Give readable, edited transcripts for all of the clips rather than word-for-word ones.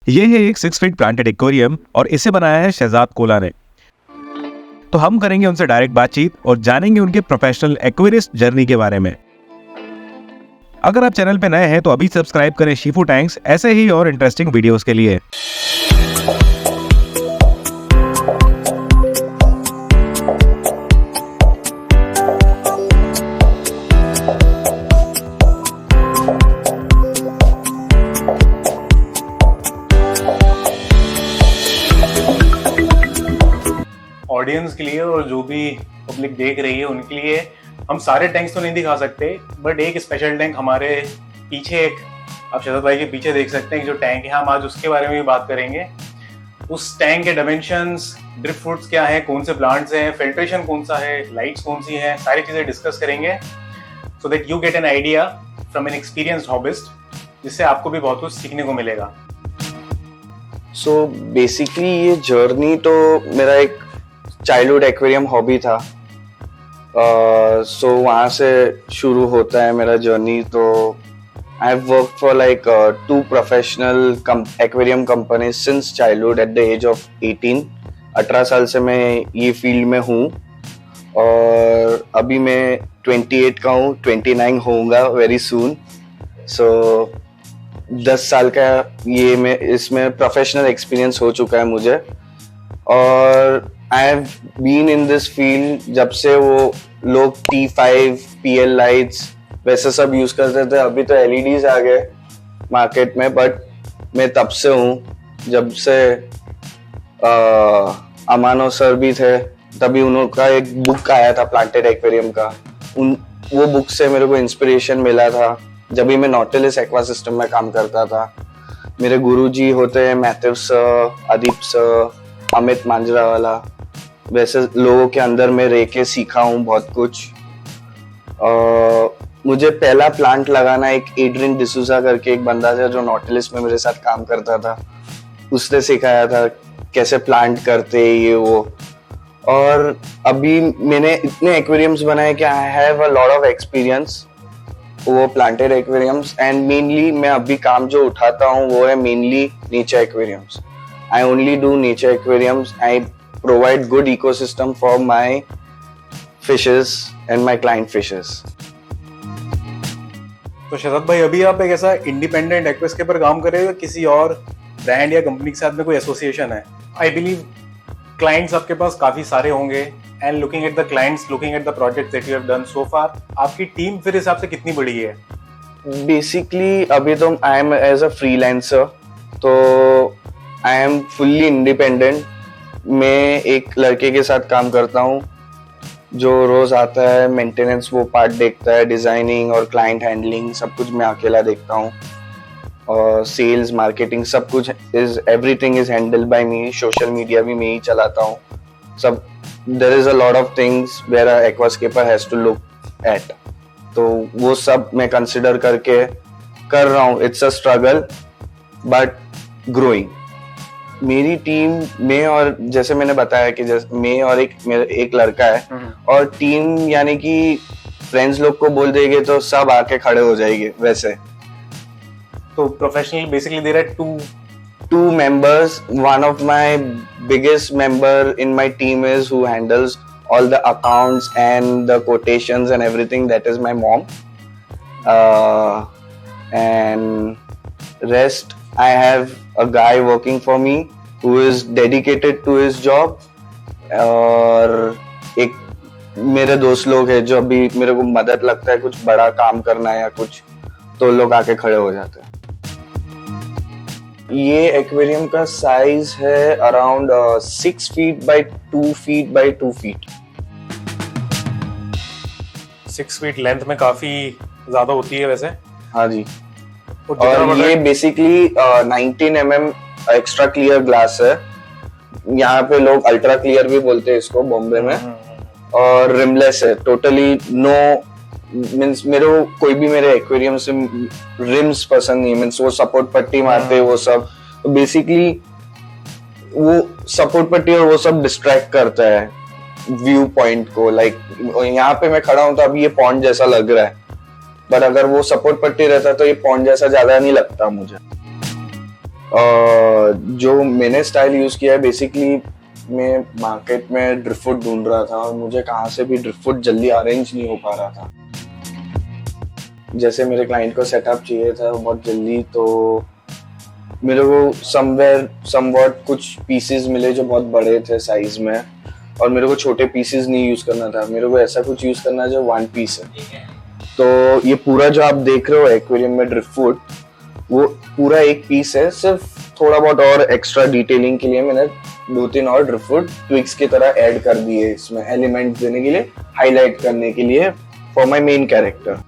ये है एक 6 फीट प्लांटेड एक्वेरियम और इसे बनाया है शहजाद कोला ने। तो हम करेंगे उनसे डायरेक्ट बातचीत और जानेंगे उनके प्रोफेशनल एक्वेरिस्ट जर्नी के बारे में। अगर आप चैनल पे नए हैं तो अभी सब्सक्राइब करें शिफू टैंक्स ऐसे ही और इंटरेस्टिंग वीडियोस के लिए। ऑडियंस के लिए और जो भी पब्लिक देख रही है उनके लिए हम सारे टैंक्स तो नहीं दिखा सकते, बट एक स्पेशल टैंक हमारे पीछे, एक आप शहजाद भाई के पीछे देख सकते हैं जो टैंक है, हम आज उसके बारे में भी बात करेंगे। उस टैंक के डायमेंशंस, ड्रिप फ्रूट्स क्या है, कौन से प्लांट्स हैं, फिल्ट्रेशन कौन सा है, लाइट्स कौन सी हैं, सारी चीज़ें डिस्कस करेंगे so that you get an idea from N experienced hobbyist, जिससे आपको भी बहुत कुछ सीखने को मिलेगा। सो बेसिकली ये जर्नी तो मेरा एक चाइल्डहुड एक्वेरियम हॉबी था। सो वहाँ से शुरू होता है मेरा जर्नी। तो I have work for like 2 professional aquarium companies since childhood at the age of 18 साल से मैं ये फील्ड में हूँ और अभी मैं 28 का हूँ, 29 होऊंगा वेरी सून। सो 10 साल का ये मैं इसमें प्रोफेशनल एक्सपीरियंस हो चुका है मुझे। और I have been in this field जब से वो लोग T5 PL लाइट्स वैसे सब यूज करते थे। अभी तो LEDs आ गए मार्केट में, बट मैं तब से हूँ जब से अमानो सर भी थे, तभी उनका एक बुक आया था प्लांटेड एक्वेरियम का। वो बुक से मेरे को इंस्पिरेशन मिला था जब भी मैं नॉटिलस एक्वा सिस्टम में काम करता था। मेरे गुरुजी होते हैं Matthew sir, Adeep sir, Amit Manjarawala, वैसे लोगों के अंदर मैं रह के सीखा हूँ बहुत कुछ। मुझे पहला प्लांट लगाना एक एड्रिन डिसूजा करके एक बंदा था जो नॉटिलस में मेरे साथ काम करता था, उसने सिखाया था कैसे प्लांट करते ये वो। और अभी मैंने इतने एक्वेरियम्स बनाए कि I have a lot of experience वो प्लांटेड एक्वेरियम्स। एंड मेनली मैं अभी काम जो उठाता हूँ वो है mainly nature aquariums. I only do nature aquariums. I provide good ecosystem for my fishes and my client fishes. तो शहजाद भाई अभी आप एक ऐसा इंडिपेंडेंट एक्वेस्केपर काम कर रहे हो, किसी और ब्रांड या कंपनी के साथ में कोई एसोसिएशन है? आई बिलीव क्लाइंट्स आपके पास काफी सारे होंगे and looking at the clients, looking at the project that you have done so far, आपकी टीम फिर हिसाब से कितनी बड़ी है? बेसिकली अभी तो I am as a freelancer, तो आई एम फुल्ली इंडिपेंडेंट। मैं एक लड़के के साथ काम करता हूँ जो रोज आता है, मेंटेनेंस वो पार्ट देखता है, डिजाइनिंग और क्लाइंट हैंडलिंग सब कुछ मैं अकेला देखता हूँ। और सेल्स, मार्केटिंग सब कुछ everything is handled by me. Social media भी मैं ही चलाता हूँ सब। There is a lot of things where a aquascaper has to look at, तो वो सब मैं कंसिडर करके कर रहा हूँ। It's a struggle but growing. मेरी टीम में, और जैसे मैंने बताया कि जैसे मैं और एक लड़का है, और टीम यानी कि फ्रेंड्स लोग को बोल देंगे तो सब आके खड़े हो जाएंगे वैसे। तो professional basically there are two members. One of my biggest member in my team is who handles all the accounts and the quotations and everything. That is my mom. And rest I have a guy working for me who is dedicated to his job. और एक मेरे दोस्त लोग हैं जो अभी मेरे को मदद लगता है कुछ बड़ा काम करना है या कुछ, तो लोग आके खड़े हो जाते हैं। ये एक्वेरियम का साइज है around 6 feet by 2 feet by 2 feet. 6 feet length में काफी ज्यादा होती है वैसे। हाँ जी। और ये basically 19 mm extra clear glass है। यहाँ पे लोग अल्ट्रा क्लियर भी बोलते हैं इसको बॉम्बे में। और रिमलेस है टोटली। नो मीन्स मेरे को कोई भी मेरे एक्वेरियम से रिम्स पसंद नहीं। मीन्स वो सपोर्ट पट्टी मारते हैं वो सब, तो बेसिकली वो सपोर्ट पट्टी और वो सब डिस्ट्रैक्ट करता है व्यू पॉइंट को। लाइक यहाँ पे मैं खड़ा हूँ तो अभी ये पॉन्ड जैसा लग रहा है, बट अगर वो सपोर्ट पट्टी रहता तो ये पॉन्ड जैसा ज्यादा नहीं लगता मुझे। जो मैंने स्टाइल यूज किया है, बेसिकली मैं मार्केट में ड्रिफ्ट ढूंढ रहा था और मुझे कहाँ से भी ड्रिफ्ट जल्दी अरेंज नहीं हो पा रहा था। जैसे मेरे क्लाइंट को सेटअप चाहिए था बहुत जल्दी, तो मेरे को समवॉट कुछ पीसेस मिले जो बहुत बड़े थे साइज में, और मेरे को छोटे पीसेस नहीं यूज करना था, मेरे को ऐसा कुछ यूज करना जो वन पीस है। तो ये पूरा जो आप देख रहे हो एक्वेरियम में ड्रिफ्ट, वो पूरा एक पीस है। सिर्फ थोड़ा बहुत और एक्स्ट्रा डिटेलिंग के लिए मैंने 2-3 और ड्रिफ्ट ट्विक्स की तरह ऐड कर दिए इसमें, एलिमेंट देने के लिए, हाईलाइट करने के लिए फॉर माय मेन कैरेक्टर।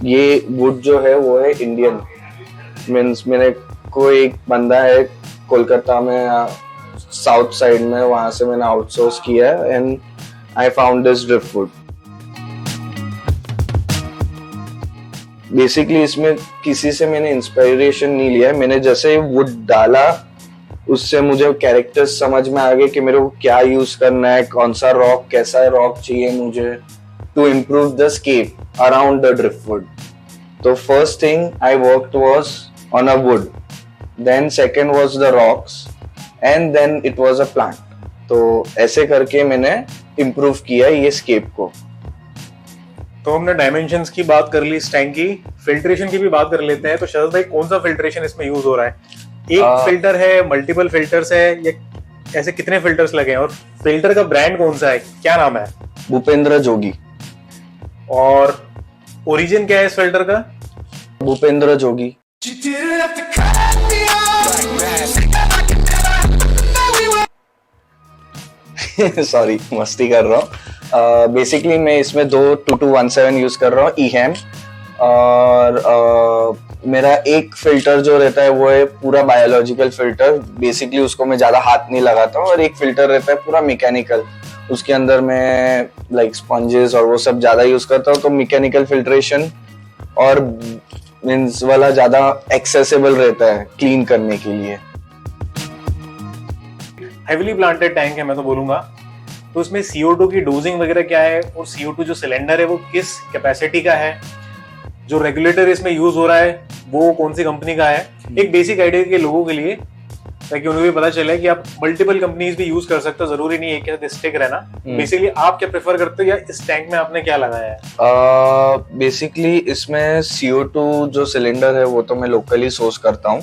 ये वुड जो है वो है इंडियन, मीन्स मेरे को एक बंदा है कोलकाता में साउथ साइड में, वहां से मैंने आउटसोर्स किया है and I found this drift. Basically इसमें किसी से मैंने इंस्पिरेशन नहीं लिया है, मैंने जैसे वुड डाला उससे मुझे कैरेक्टर्स समझ में आ गए कि मेरे को क्या यूज करना है, कौन सा रॉक, कैसा रॉक चाहिए मुझे to improve the scape around the driftwood. तो first thing I worked was on a wood, then second was the rocks and then it was a plant. तो ऐसे करके मैंने इम्प्रूव किया ये स्केप को। तो हमने डायमेंशंस की बात कर ली, इस टैंक की फिल्ट्रेशन की भी बात कर लेते हैं। तो शरद भाई, कौन सा फिल्ट्रेशन इसमें यूज हो रहा है? एक फिल्टर है, मल्टीपल फिल्टर्स है, या ऐसे कितने फिल्टर्स लगे हैं? और फिल्टर का ब्रांड कौन सा है, क्या नाम है? भूपेंद्र जोगी। और ओरिजिन क्या है इस फिल्टर का? भूपेंद्र जोगी। सॉरी, मस्ती कर रहा हूँ। बेसिकली मैं इसमें 2217 यूज कर रहा हूँ ईहैम, और मेरा एक फिल्टर जो रहता है वो है पूरा बायोलॉजिकल फिल्टर। बेसिकली उसको मैं ज्यादा हाथ नहीं लगाता हूँ, और एक फिल्टर रहता है पूरा मैकेनिकल, उसके अंदर मैं लाइक स्पंजेस और वो सब ज्यादा यूज करता हूँ। तो मैकेनिकल फिल्ट्रेशन और मींस वाला ज्यादा एक्सेसिबल रहता है क्लीन करने के लिए। हेवीली प्लांटेड टैंक है मैं तो बोलूंगा। तो इसमें CO2 की डोजिंग वगैरह क्या है, और CO2 जो सिलेंडर है वो किस कैपेसिटी का है, जो रेगुलेटर इसमें यूज हो रहा है वो कौन सी कंपनी का है, एक बेसिक आइडिया के लोगों के लिए, ताकि उन्हें भी पता चले कि आप मल्टीपल कंपनीज भी यूज कर सकते हो, जरूरी नहीं है एक के साथ स्टिक रहना। बेसिकली आप क्या प्रेफर करते हो, या इस टैंक में आपने क्या लगाया है? बेसिकली इसमें CO2 जो सिलेंडर है वो तो मैं लोकली सोर्स करता हूँ,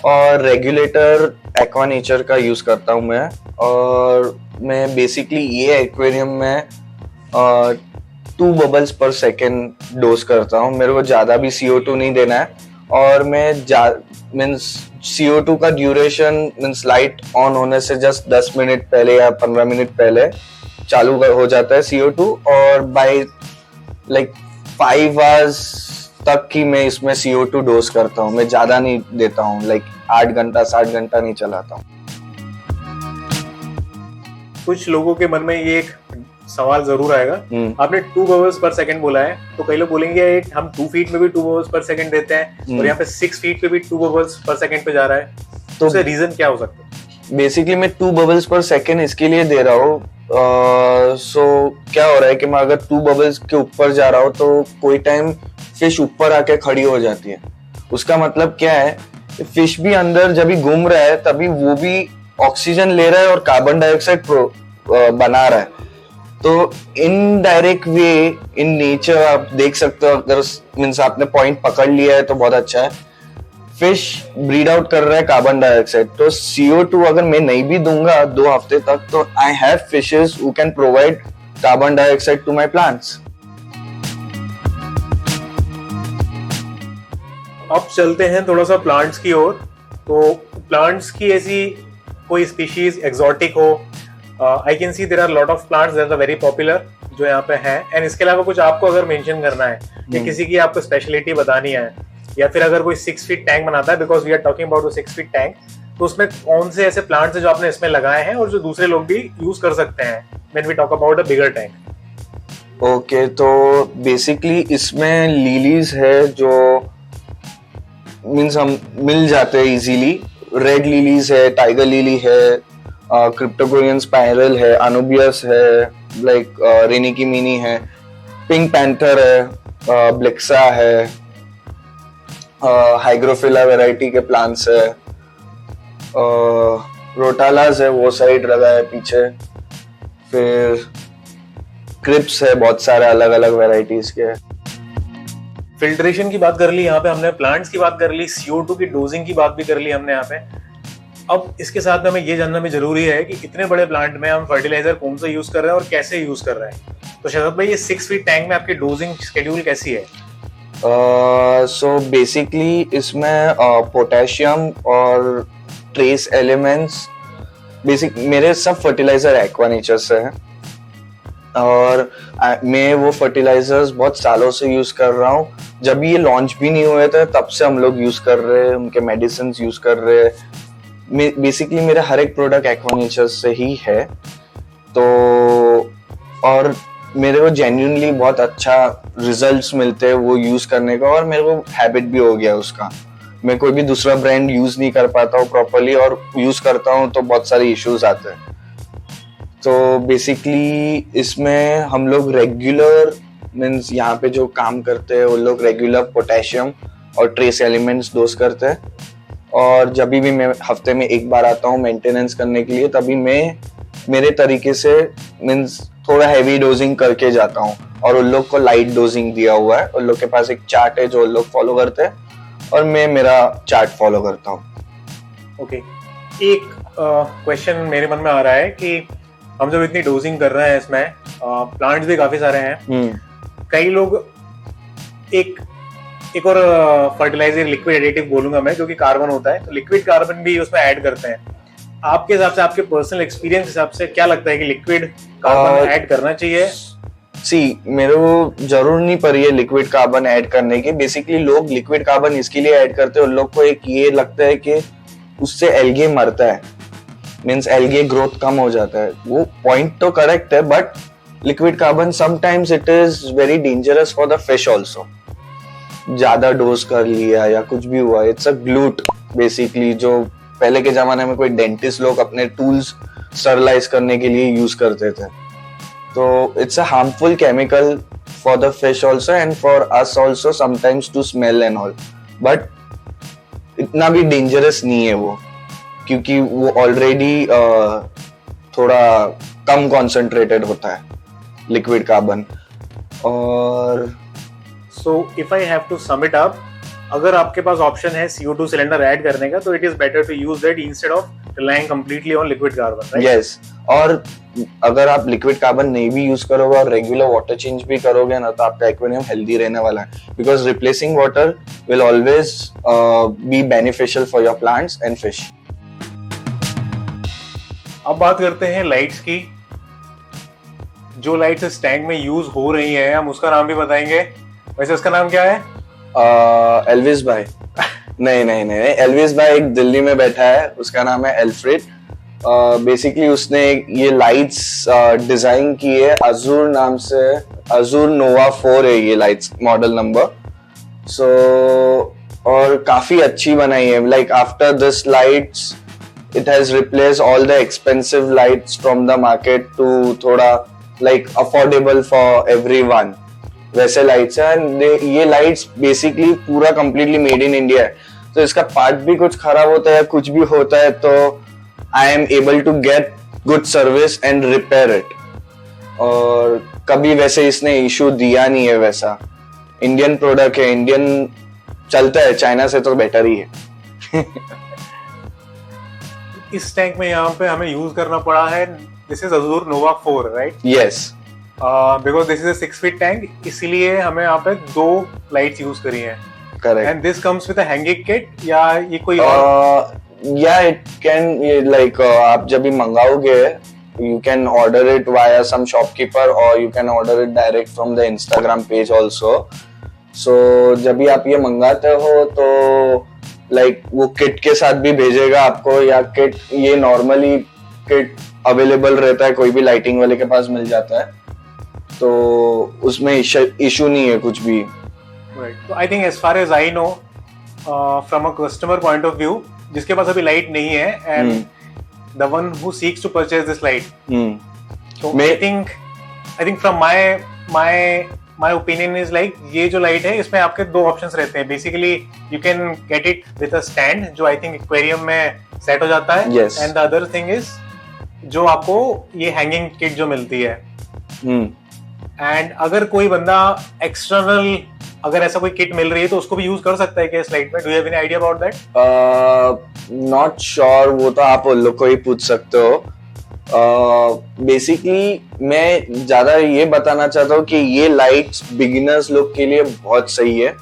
और रेगुलेटर एक्वा नेचर का यूज करता हूँ मैं। और मैं बेसिकली ये एक्वेरियम में 2 बबल्स पर सेकेंड डोज करता हूँ। मेरे को ज्यादा भी CO2 नहीं देना है, और मैं मीन्स CO2 का ड्यूरेशन मीन्स लाइट ऑन होने से जस्ट 10 मिनट पहले या 15 मिनट पहले चालू हो जाता है CO2, और बाय लाइक 5 आवर्स तक की मैं इसमें CO2 डोज करता हूँ। मैं ज्यादा नहीं देता हूँ, लाइक 8 घंटा 60 घंटा नहीं चलाता हूँ। कुछ लोगों के मन में ये एक सवाल जरूर आएगा, आपने 2 बबल्स पर सेकंड बोला है, तो कई लोग बोलेंगे हम 2 फीट में भी 2 बबल्स पर सेकंड देते हैं, और यहाँ पे 6 फीट पे भी 2 बबल्स पर सेकंड पे जा रहा है, तो उसका रीजन क्या हो सकता है? बेसिकली मैं 2 बबल्स पर सेकंड इसके लिए दे रहा हूँ, सो क्या हो रहा है कि मैं अगर 2 बबल्स के ऊपर जा रहा हूँ तो कोई टाइम फिश ऊपर आके खड़ी हो जाती है। उसका मतलब क्या है, फिश भी अंदर जब भी घूम रहा है तभी वो भी ऑक्सीजन ले रहा है और कार्बन डाइऑक्साइड बना रहा है। तो इनडायरेक्ट वे इन नेचर आप देख सकते हो, अगर मीन्स आपने पॉइंट पकड़ लिया है तो बहुत अच्छा है। फिश ब्रीड आउट कर रहा है कार्बन डाइऑक्साइड, तो CO2 अगर मैं नहीं भी दूंगा 2 हफ्ते तक, तो I have fishes who can provide carbon dioxide to my plants. अब चलते हैं थोड़ा सा प्लांट्स की ओर। तो प्लांट्स की ऐसी कोई स्पीशीज एक्सोटिक हो, I can see there are lot of plants that are very popular जो यहाँ पे हैं, एंड इसके अलावा कुछ आपको अगर मेंशन करना है या किसी की आपको स्पेशलिटी बतानी है, या फिर अगर कोई 6 फीट टैंक बनाता है, because we are talking about 6 feet tank, तो उसमें कौन से ऐसे प्लांट्स हैं जो आपने इसमें लगाए हैं और जो दूसरे लोग भी यूज कर सकते हैं when we talk about a bigger tank? Okay, तो बेसिकली इसमें लिलीज है जो मीन्स हम मिल जाते हैं इजीली। रेड लिलीज है, टाइगर लिली है, क्रिप्टोकोरियन स्पाइरल है, अनुबियस है, लाइक रेनिकी मिनी है, पिंक पैंथर है, ब्लिक्सा है, हाइग्रोफिला वैरायटी के प्लांट्स है, रोटालास है, वो साइड लगा है पीछे, फिर क्रिप्स है, बहुत सारे अलग अलग वैरायटीज के। फिल्ट्रेशन की बात कर ली यहाँ पे हमने, प्लांट्स की बात कर ली, CO2 की डोजिंग की बात भी कर ली हमने यहाँ पे। अब इसके साथ में हमें ये जानना भी जरूरी है कि इतने बड़े प्लांट में हम फर्टिलाइजर कौन सा यूज कर रहे हैं और कैसे यूज कर रहे हैं। तो शहजाद भाई, ये 6 फीट टैंक में आपकी डोजिंग शेड्यूल कैसी है? सो बेसिकली इसमें पोटेशियम और ट्रेस एलिमेंट्स, बेसिक मेरे सब फर्टिलाइजर एक्वा नेचर से हैं और मैं वो फर्टिलाइजर्स बहुत सालों से यूज कर रहा हूँ। जब ये लॉन्च भी नहीं हुए थे तब से हम लोग यूज कर रहे हैं, उनके मेडिसिन यूज कर रहे हैं। बेसिकली मेरा हर एक प्रोडक्ट एक्वा नेचर से ही है। तो और मेरे को जेन्युइनली बहुत अच्छा रिजल्ट्स मिलते हैं वो यूज करने का, और मेरे को हैबिट भी हो गया उसका। मैं कोई भी दूसरा ब्रांड यूज नहीं कर पाता हूँ प्रॉपर्ली, और यूज करता हूँ तो बहुत सारे इश्यूज आते हैं। तो बेसिकली इसमें हम लोग रेगुलर मीन्स यहाँ पे जो काम करते हैं वो लोग रेगुलर पोटेशियम और ट्रेस एलिमेंट्स डोज करते हैं, और जब भी मैं हफ्ते में एक बार आता हूँ मेंटेनेंस करने के लिए, तभी मैं मेरे तरीके से मीन्स थोड़ा हैवी डोजिंग करके जाता हूँ, और उन लोग को लाइट डोजिंग दिया हुआ है। उन लोग के पास एक चार्ट है जो उन लोग फॉलो करते हैं, और मैं मेरा चार्ट फॉलो करता हूँ। ओके, एक क्वेश्चन मेरे मन में आ रहा है कि हम जब इतनी डोजिंग कर रहे हैं इसमें, प्लांट्स भी काफी सारे हैं, कई लोग एक और फर्टिलाइजर लिक्विड एडिटिव बोलूंगा मैं, जो कि कार्बन होता है, तो लिक्विड कार्बन भी उसमें ऐड करते हैं। आपके हिसाब से, आपके पर्सनल एक्सपीरियंस हिसाब से क्या लगता है कि लिक्विड कार्बन ऐड करना चाहिए? मेरे को जरूर नहीं पड़ी है लिक्विड कार्बन ऐड करने की। बेसिकली लोग लिक्विड कार्बन इसके लिए ऐड करते हैं, उन लोग को एक ये लगता है कि उससे एल्गे मरता है, मीन्स एल्गे ग्रोथ कम हो जाता है। वो पॉइंट तो करेक्ट है, but liquid carbon sometimes it is very dangerous for the fish also. ज्यादा डोज कर लिया या कुछ भी हुआ, इट्स अ ग्लूट बेसिकली, जो पहले के जमाने में कोई डेंटिस्ट लोग अपने टूल्स स्टरलाइज करने के लिए यूज करते थे। तो it's a harmful chemical for the fish also and for us also sometimes to smell and all, but इतना भी डेंजरस नहीं है वो, क्योंकि वो ऑलरेडी थोड़ा कम कॉन्सेंट्रेटेड होता है लिक्विड कार्बन। और so if I have to sum it up, अगर आपके पास ऑप्शन है CO2 सिलेंडर ऐड करने का, तो it is better to use that instead of relying completely on liquid carbon, right? Yes, और अगर आप लिक्विड कार्बन नहीं भी यूज करोगे और रेगुलर वाटर चेंज भी करोगे ना, तो आपका एक्वेरियम हेल्दी रहने वाला है, because replacing water will always be beneficial for your plants and fish. अब बात करते हैं लाइट्स की। जो लाइट्स इस टैंक में यूज हो रही है, हम उसका नाम भी बताएंगे। वैसे उसका नाम क्या है? एल्विस भाई नहीं, एल्विस भाई एक दिल्ली में बैठा है, उसका नाम है एल्फ्रेड। बेसिकली उसने ये लाइट्स डिजाइन की है अजूर नाम से, अजूर नोवा 4 है ये लाइट्स मॉडल नंबर। सो और काफी अच्छी बनाई है। Like after this lights it has replaced all the expensive lights from the market to थोड़ा like affordable for everyone वैसे लाइट्स है। ये लाइट्स बेसिकली पूरा completely made in India है, तो इसका पार्ट भी कुछ खराब होता है, कुछ भी होता है, तो I am able to get good service and repair it। और कभी वैसे इसने इशू दिया नहीं है। वैसा इंडियन प्रोडक्ट है, इंडियन चलता है, चाइना से तो बेटर ही है। इस टैंक में यहाँ पे हमें यूज करना पड़ा है, this is Azzur Nova 4, right? Yes, because this is a 6 feet tank, इसीलिए हमें यहाँ पे 2 लाइट्स यूज करी हैं। Correct. And this comes with a hanging kit, या ये कोई और? या इट कैन लाइक आप जब भी मंगाओगे you can order it via some shopkeeper or you can order it direct from the Instagram page also। so जब भी आप ये मंगाते हो तो लाइक वो किट के साथ भी भेजेगा आपको, या किट ये नॉर्मली किट अवेलेबल रहता है, कोई भी लाइटिंग वाले के पास मिल जाता है, तो उसमें इशू नहीं है कुछ भी। तो I think as far as I know from a customer point of view, जिसके पास अभी लाइट नहीं है and the one who seeks to purchase this light, so I think from my my opinion is like ये जो light है इसमें आपके दो ऑप्शंस रहते हैं basically. You can get it with a stand जो आई थिंक एक्वेरियम में सेट हो जाता है. Yes. And the other thing is जो आपको ये हैंगिंग किट जो मिलती है. एंड अगर कोई बंदा एक्सटर्नल अगर ऐसा कोई किट मिल रही है तो उसको भी यूज कर सकता है क्या इस लाइट में? Do you have any idea about that? Not sure, वो तो आप उन लोग को ही पूछ सकते हो. बेसिकली मैं ज्यादा ये बताना चाहता हूँ कि ये लाइट्स बिगिनर्स लोग के लिए बहुत सही है.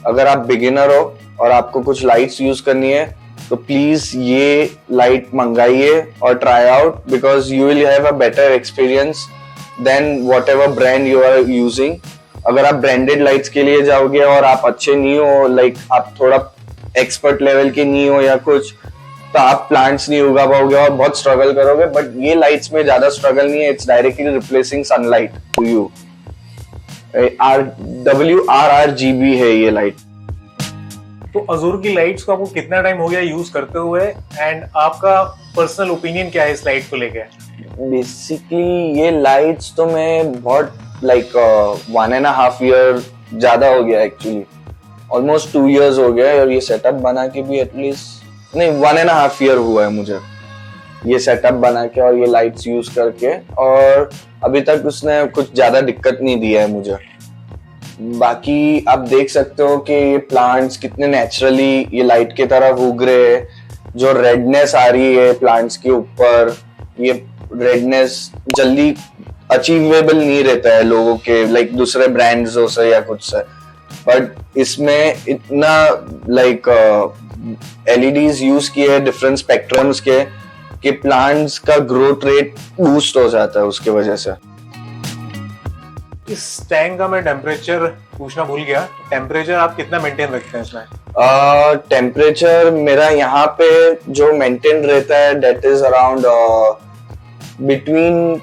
अगर आप बिगिनर हो और आपको कुछ लाइट्स यूज करनी है तो प्लीज ये लाइट मंगाइए और try out, because you will have a better experience than whatever brand you are using. अगर आप ब्रांडेड लाइट्स के लिए जाओगे और आप अच्छे नहीं हो, लाइक आप थोड़ा एक्सपर्ट लेवल के नहीं हो या कुछ, तो आप प्लांट्स नहीं उगा पाओगे और बहुत स्ट्रगल करोगे. बट ये लाइट्स में ज्यादा स्ट्रगल नहीं है. It's directly replacing sunlight to you. WRRGB है ये लाइट. तो अजूर की लाइट्स को आपको कितना टाइम हो गया यूज करते हुए एंड आपका पर्सनल ओपिनियन क्या है इस लाइट को लेके? बेसिकली ये लाइट्स तो मैं बहुत लाइक 1.5 ईयर ज्यादा हो गया एक्चुअली. ऑलमोस्ट 2 years हो गया और ये सेटअप बना के भी एटलीस्ट नहीं 1.5 ईयर हुआ है मुझे ये सेटअप बना के और ये लाइट्स यूज करके. और अभी तक उसने कुछ ज्यादा दिक्कत नहीं दिया है मुझे. बाकी आप देख सकते हो कि ये प्लांट्स कितने नेचुरली ये लाइट की तरह उग रहे हैं. जो रेडनेस आ रही है प्लांट्स के ऊपर, ये रेडनेस जल्दी अचीवेबल नहीं रहता है लोगों के लाइक दूसरे ब्रांड्स से या कुछ से. बट इसमें इतना लाइक LEDs यूज किए डिफरेंट स्पेक्ट्रम्स के कि प्लांट्स का ग्रोथ रेट बूस्ट हो जाता है उसके वजह से. इस टैंक का मैं टेम्परेचर पूछना भूल गया. टेम्परेचर आप कितना मेंटेन रखते हैं इसमें? टेम्परेचर मेरा यहाँ पे जो मेंटेन रहता है दैट इज अराउंड बिटवीन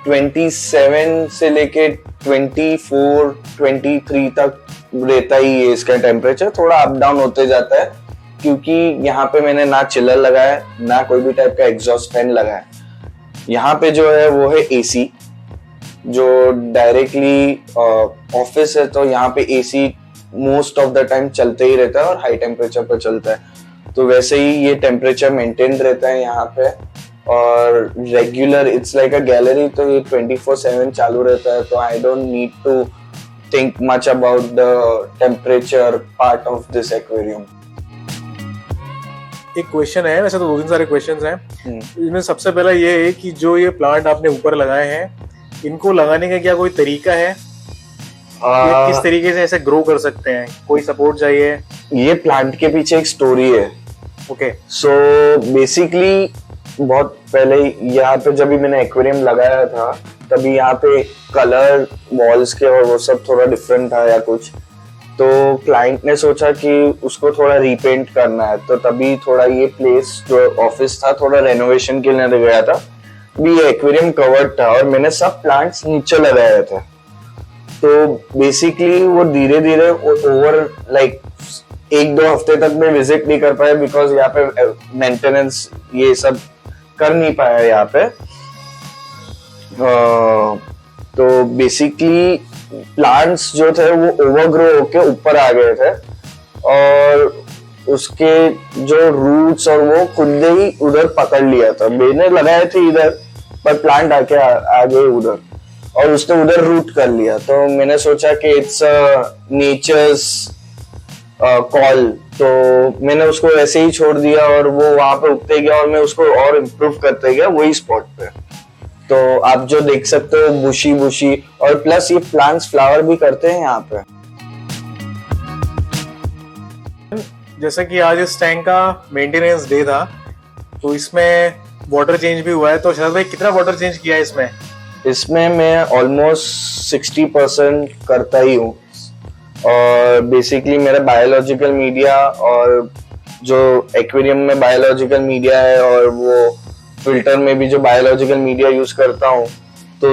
27 से लेके 24-23 तक रहता ही है इसका टेम्परेचर. थोड़ा अप डाउन होते जाता है क्योंकि यहाँ पे मैंने ना चिलर लगाया है ना कोई भी टाइप का एग्जॉस्ट फैन लगाया है. यहाँ पे जो है वो है AC जो डायरेक्टली ऑफिस है, तो यहाँ पे AC most of the time चलते ही रहता है और हाई टेम्परेचर पर चलता है. तो वैसे ही ये टेम्परेचर मेंटेन रहता है यहाँ पे. और regular it's like a gallery, तो ये 24/7 चालू रहता है. तो I don't need to think much about the temperature part of this aquarium. एक क्वेश्चन है, वैसे तो 2-3 सारे क्वेश्चंस हैं. इसमें सबसे पहला ये है कि जो ये प्लांट आपने ऊपर लगाए हैं इनको लगाने का क्या कोई तरीका है? किस तरीके से ऐसे ग्रो कर सकते हैं? कोई सपोर्ट चाहिए? ये प्लांट के पीछे एक स्टोरी है. ओके. सो बेसिकली बहुत पहले यहाँ पे जब भी मैंने एक्वेरियम लगाया था तभी यहाँ पे कलर वॉल्स के और वो सब थोड़ा डिफरेंट था या कुछ. तो क्लाइंट ने सोचा कि उसको थोड़ा रीपेंट करना है, तो तभी थोड़ा ये प्लेस जो ऑफिस था थोड़ा रेनोवेशन के लिए गया था. भी ये एक्वेरियम कवर्ड था और मैंने सब प्लांट्स नीचे लगाए थे. तो बेसिकली वो धीरे धीरे ओवर लाइक 1-2 हफ्ते तक मैं विजिट नहीं कर पाया बिकॉज यहाँ पे मेंटेनेंस ये सब कर नहीं पाया यहाँ पे. तो बेसिकली प्लांट्स जो थे वो ओवरग्रो होके ऊपर आ गए थे और उसके जो रूट्स और वो खुद ही उधर पकड़ लिया था. मैंने लगाए थे इधर पर प्लांट आके आ गए उधर और उसने उधर रूट कर लिया. तो मैंने सोचा कि इट्स नेचर्स कॉल, तो मैंने उसको ऐसे ही छोड़ दिया और वो वहां पे उगते गया और मैं उसको और इम्प्रूव करते गया वही स्पॉट पे. तो आप जो देख सकते हो बुशी बुशी, और प्लस ये प्लांट्स फ्लावर भी करते हैं यहाँ पे. जैसा कि आज इस टैंक का मेंटेनेंस डे था तो इसमें वाटर चेंज भी हुआ है. तो शरद भाई कितना वाटर चेंज किया है इसमें? इसमें मैं ऑलमोस्ट 60% करता ही हूँ. और बेसिकली मेरा बायोलॉजिकल मीडिया और जो एक्वेरियम में बायोलॉजिकल मीडिया है और वो फिल्टर में भी जो बायोलॉजिकल मीडिया यूज करता हूँ तो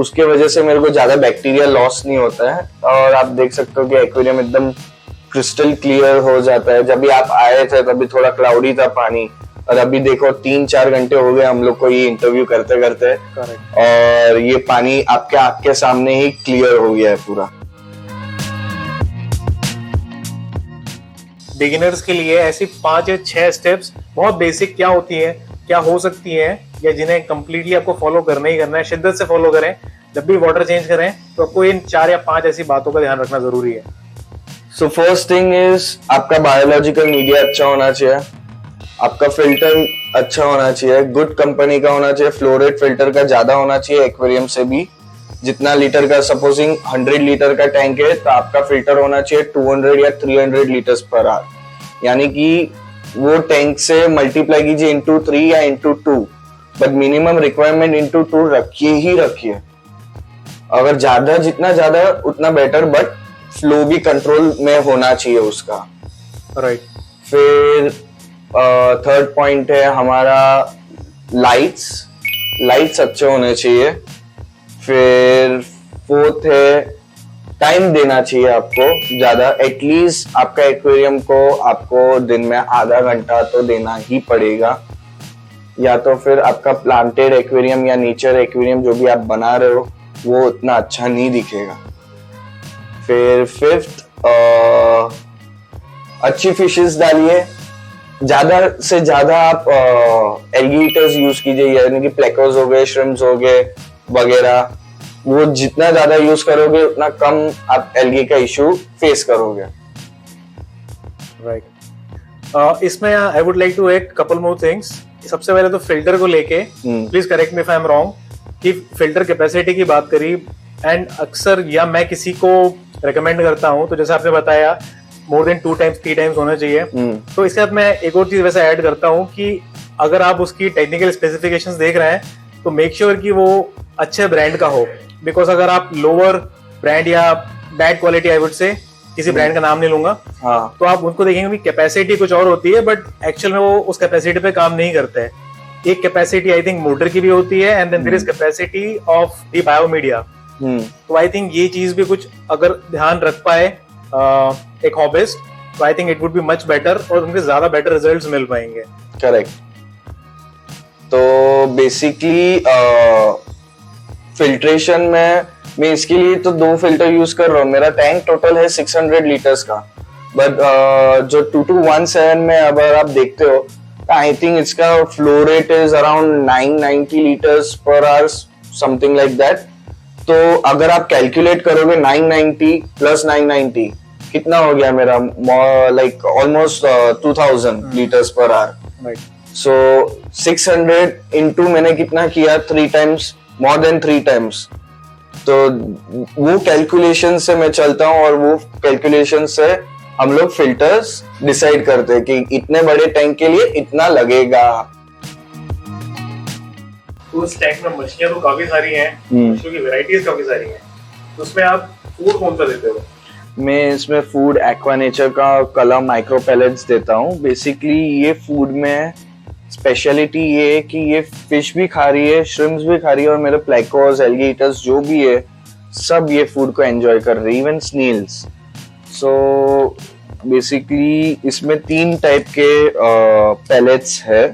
उसके वजह से मेरे को ज्यादा बैक्टीरिया लॉस नहीं होता है. और आप देख सकते हो कि एक्वेरियम एकदम क्रिस्टल क्लियर हो जाता है. जब भी आप आए थे तभी थोड़ा क्लाउडी था पानी, और अभी देखो 3-4 घंटे हो गए हम लोग को ये इंटरव्यू करते करते, और ये पानी आपके आँख के सामने ही क्लियर हो गया है पूरा। बिगिनर्स के लिए ऐसी 5 या 6 स्टेप्स बहुत बेसिक क्या होती है, क्या हो सकती है, या जिन्हें कंप्लीटली आपको फॉलो करना ही करना है, शिद्दत से फॉलो करें। जब भी वाटर चेंज करें तो आपको इन 4 या 5 ऐसी बातों का ध्यान रखना जरूरी है। सो फर्स्ट थिंग इज आपका बायोलॉजिकल मीडिया अच्छा होना चाहिए, आपका फिल्टर अच्छा होना चाहिए, गुड कंपनी का होना चाहिए, फ्लोरेट फिल्टर का ज्यादा होना चाहिए एक्वेरियम से भी। जितना लीटर का, सपोजिंग 100 लीटर का टैंक है तो आपका फिल्टर होना चाहिए 200 या 300 लीटर्स पर आवर, यानी कि वो टैंक से मल्टीप्लाई कीजिए इंटू 3 या into 2, but minimum requirement into 2 रखिए ही रखिए। अगर ज्यादा, जितना ज्यादा उतना बेटर, बट फ्लो भी कंट्रोल में होना चाहिए उसका। राइट। फिर थर्ड पॉइंट है हमारा लाइट्स अच्छे होने चाहिए। फिर फोर्थ है टाइम देना चाहिए आपको ज्यादा, एटलीस्ट आपका एक्वेरियम को आपको दिन में आधा घंटा तो देना ही पड़ेगा, या तो फिर आपका प्लांटेड एक्वेरियम या नेचर एक्वेरियम जो भी आप बना रहे हो वो उतना अच्छा नहीं दिखेगा। फिर फिफ्थ, अच्छी फिशेस डालिए, ज्यादा से ज्यादा आप एल्गेटर्स यूज कीजिए, यानी कि प्लेकोस हो गए, श्रिम्प्स हो गए वगैरह। वो जितना ज्यादा यूज करोगे उतना कम आप एल्गी का इशू फेस करोगे। राइट। इसमें आई वुड लाइक टू एक कपल मोर थिंग्स। सबसे पहले तो फिल्टर को लेके please correct me if I am wrong, कि फिल्टर कैपेसिटी की बात करी, एंड अक्सर या मैं किसी को रेकमेंड करता हूं तो जैसे आपने बताया मोर देन 2 टाइम्स 3 टाइम्स होना चाहिए। तो इसके साथ मैं एक और चीज वैसे ऐड करता हूं कि अगर आप उसकी टेक्निकल स्पेसिफिकेशंस देख रहे हैं तो मेक श्योर कि वो अच्छे ब्रांड का हो, बिकॉज अगर आप लोअर ब्रांड या bad quality, I would say, किसी ब्रांड का नाम नहीं लूंगा, हाँ, तो आप उनको देखेंगे कि कैपेसिटी कुछ और होती है बट एक्चुअल में वो उस कैपेसिटी पे काम नहीं करते हैं। एक कैपेसिटी आई थिंक मोटर की भी होती है, and then there is capacity of the biomedia. तो आई थिंक ये चीज भी कुछ अगर ध्यान रख पाए एक हॉबिस्ट, तो I think it would be much better और उनके ज्यादा बेटर रिजल्ट्स मिल पाएंगे। करेक्ट। तो बेसिकली फिल्ट्रेशन में मैं इसके लिए तो 2 फिल्टर यूज कर रहा हूँ। मेरा टैंक टोटल है 600 लीटर्स का, बट जो 2217 में अगर आप देखते हो तो आई थिंक इसका flow rate is around 990 litres per our, something like that. तो अगर आप कैलकुलेट करोगे 990 प्लस 990 कितना हो गया मेरा, like almost 2000 litres per hour. So 600 into मैंने कितना किया, 3 टाइम्स, मोर देन 3 टाइम्स। तो वो कैलकुलेशन से मैं चलता हूँ और वो कैलकुलेशन से हम लोग फिल्टर्स डिसाइड करते हैं कि इतने बड़े टैंक के लिए इतना लगेगा। तो उस टैंक में मछलियां तो काफी सारी हैं, मछलियों की वैरायटीज काफी सारी हैं, तो उसमें आप फूड कौन सा देते हो? मैं इसमें फूड एक्वा नेचर का कलर माइक्रो पैलेट्स देता हूँ। बेसिकली ये फूड में स्पेशलिटी ये है कि ये फिश भी खा रही है, श्रिम्प्स भी खा रही है, और मेरे प्लेकोस, एलिगेटर्स जो भी है सब ये फूड को एंजॉय कर रहे हैं, इवन स्नेल्स। सो बेसिकली इसमें 3 टाइप के पैलेट्स है।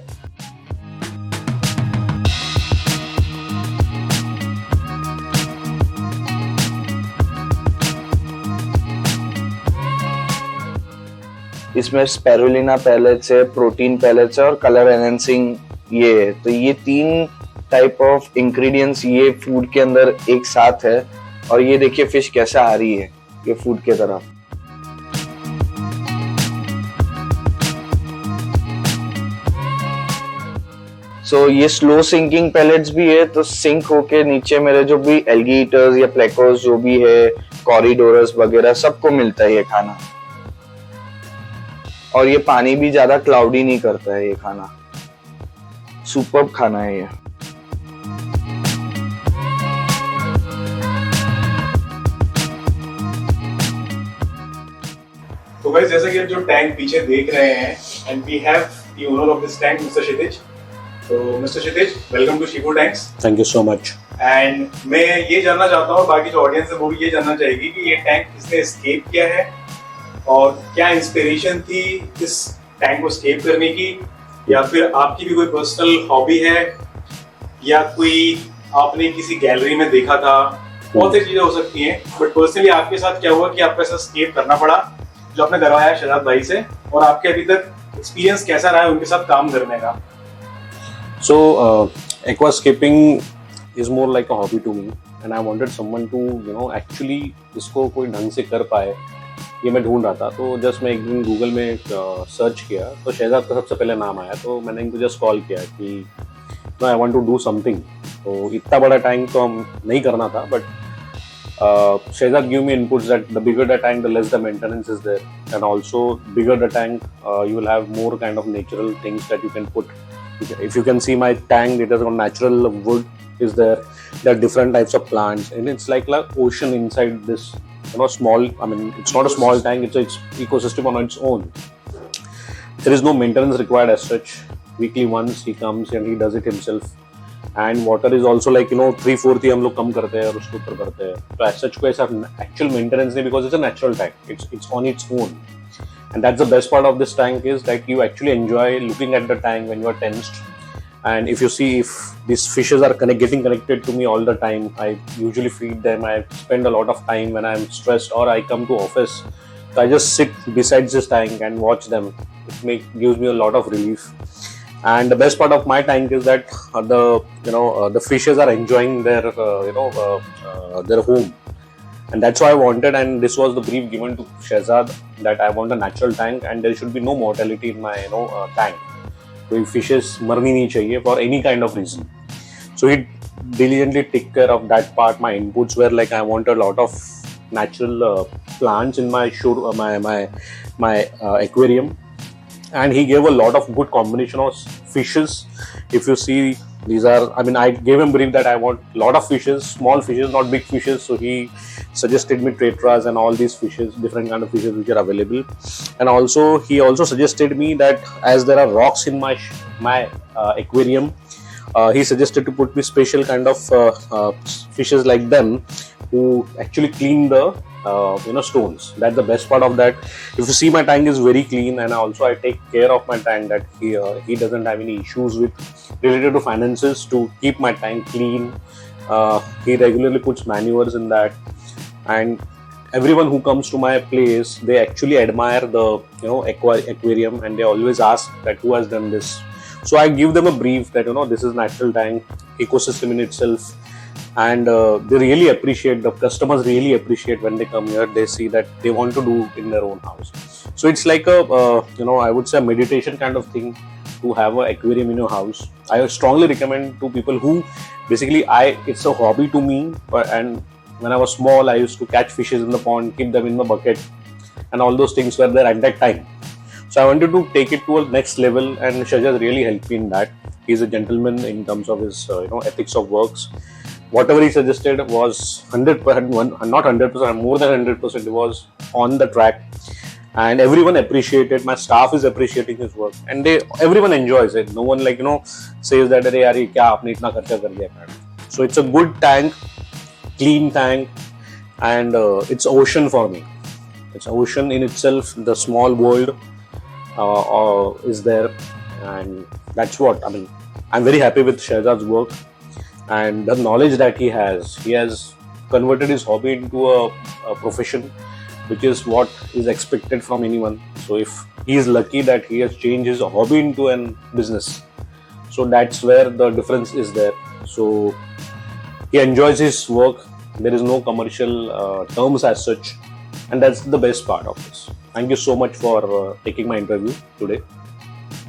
इसमें स्पेरुलिना पैलेट्स है, प्रोटीन पैलेट्स है और कलर एनहेंसिंग ये है। तो ये 3 टाइप ऑफ इंग्रेडिएंट्स ये फूड के अंदर एक साथ है, और ये देखिए फिश कैसे आ रही है ये फूड के तरफ। सो ये स्लो सिंकिंग पैलेट्स भी है, तो सिंक होके नीचे मेरे जो भी एल्गेटर्स या प्लेकोस जो भी है, कॉरिडोरस वगैरह सबको मिलता है ये खाना। और ये पानी भी ज्यादा क्लाउडी नहीं करता है ये खाना। सुपर्ब खाना है ये। तो गाइस, जैसा कि आप जो टैंक पीछे देख रहे हैं, and we have the owner of this tank, mister Kshitij. तो mister Kshitij, welcome to seafood tanks. Thank you so much. And मैं ये जानना चाहता हूँ, बाकी जो ऑडियंस है वो भी ये जानना चाहेगी कि ये टैंक किसने एस्केप किया है और क्या इंस्पिरेशन थी इस टैंक को एस्केप करने की, या फिर आपकी भी कोई पर्सनल हॉबी है, या कोई आपने किसी गैलरी में देखा था, बहुत सी चीजें हो सकती हैं, बट पर्सनली आपके साथ क्या हुआ कि आपको ऐसा स्केप करना पड़ा जो आपने करवाया शहजाद भाई से, और आपके अभी तक एक्सपीरियंस कैसा रहा है उनके साथ काम करने का? So, aquascaping is more like a hobby to me, and I wanted someone to, actually इसको कोई ढंग से कर पाए, ये मैं ढूंढ रहा था. तो जस्ट मैं एक दिन गूगल में सर्च किया तो शहजाद का सबसे पहले नाम आया, तो मैंने इनको जस्ट कॉल किया कि no I want to do something. तो इतना बड़ा टैंक तो हम नहीं करना था, but Shehzad gave me inputs that the bigger the tank, the less the maintenance is there, and also bigger the tank, you will have more kind of natural things that you can put. If you can see my tank, it has got natural wood is there. There are different types of plants, and it's like ocean inside this. Small. I mean, it's not a small tank; it's its ecosystem on its own. There is no maintenance required as such. Weekly once he comes and he does it himself. And water is also like 3/4 ही हम लोग कम करते हैं और उसको ऊपर करते हैं. तो as such कोई ऐसा actual maintenance नहीं, because it's a natural tank. It's on its own. And that's the best part of this tank is that you actually enjoy looking at the tank when you are tensed. And if you see if these fishes are getting connected to me all the time, I usually feed them. I spend a lot of time when I'm stressed or I come to office. So I just sit beside this tank and watch them. It gives me a lot of relief. And the best part of my tank is that the fishes are enjoying their home, and that's why I wanted. And this was the brief given to Shehzad that I want a natural tank, and there should be no mortality in my tank. So fishes marni nahi chahiye for any kind of reason. So he diligently took care of that part. My inputs were like I want a lot of natural plants in my aquarium. And he gave a lot of good combination of fishes. If you see, these are, I gave him brief that I want a lot of fishes, small fishes, not big fishes. So he suggested me tetras and all these fishes, different kind of fishes which are available. And also, he also suggested me that as there are rocks in my aquarium, he suggested to put me special kind of fishes like them who actually clean the stones. That's the best part of that. If you see, my tank is very clean, and also I take care of my tank that he doesn't have any issues with related to finances to keep my tank clean. He regularly puts manures in that, and everyone who comes to my place, they actually admire the aquarium, and they always ask that who has done this. So I give them a brief that this is natural tank ecosystem in itself. And they really appreciate, the customers really appreciate when they come here. They see that they want to do in their own house. So it's like a I would say a meditation kind of thing to have an aquarium in your house. I strongly recommend to people who basically it's a hobby to me. And when I was small, I used to catch fishes in the pond, keep them in the bucket, and all those things were there at that time. So I wanted to take it to a next level, and Shehzad really helped me in that. He's a gentleman in terms of his ethics of works. Whatever he suggested was 100%, not 100%, more than 100%. It was on the track, and everyone appreciated. My staff is appreciating his work, and everyone enjoys it. No one says that "Arey yaar, kya aapne itna kharcha kar diya." So it's a good tank, clean tank, and it's ocean for me. It's ocean in itself. The small world is there, and that's what I'm very happy with Shehzad's work. And the knowledge that he has converted his hobby into a profession, which is what is expected from anyone. So if he is lucky that he has changed his hobby into a business, so that's where the difference is there. So he enjoys his work. There is no commercial terms as such, and that's the best part of this. Thank you so much for taking my interview today.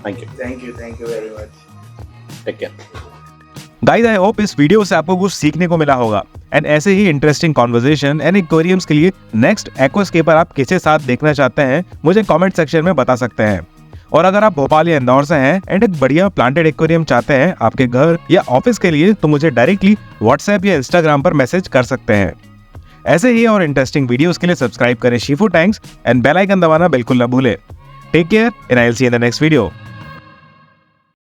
Thank you. Thank you very much. Take care. Guys, I hope इस video से आपको कुछ सीखने को मिला होगा, and ऐसे ही interesting conversation and aquariums के लिए नेक्स्ट एक्वास्केपर आप किसके साथ देखना चाहते हैं मुझे कमेंट सेक्शन में बता सकते हैं. और अगर आप भोपाल या इंदौर से हैं एंड एक बढ़िया प्लांटेड एक्वेरियम चाहते हैं आपके घर या ऑफिस के लिए, तो मुझे डायरेक्टली व्हाट्सएप या इंस्टाग्राम पर मैसेज कर सकते हैं. ऐसे ही और इंटरेस्टिंग वीडियोस के लिए सब्सक्राइब करें Shifu tanks and bell icon दबाना बिल्कुल न भूलें. Take care and I will see you in the next video.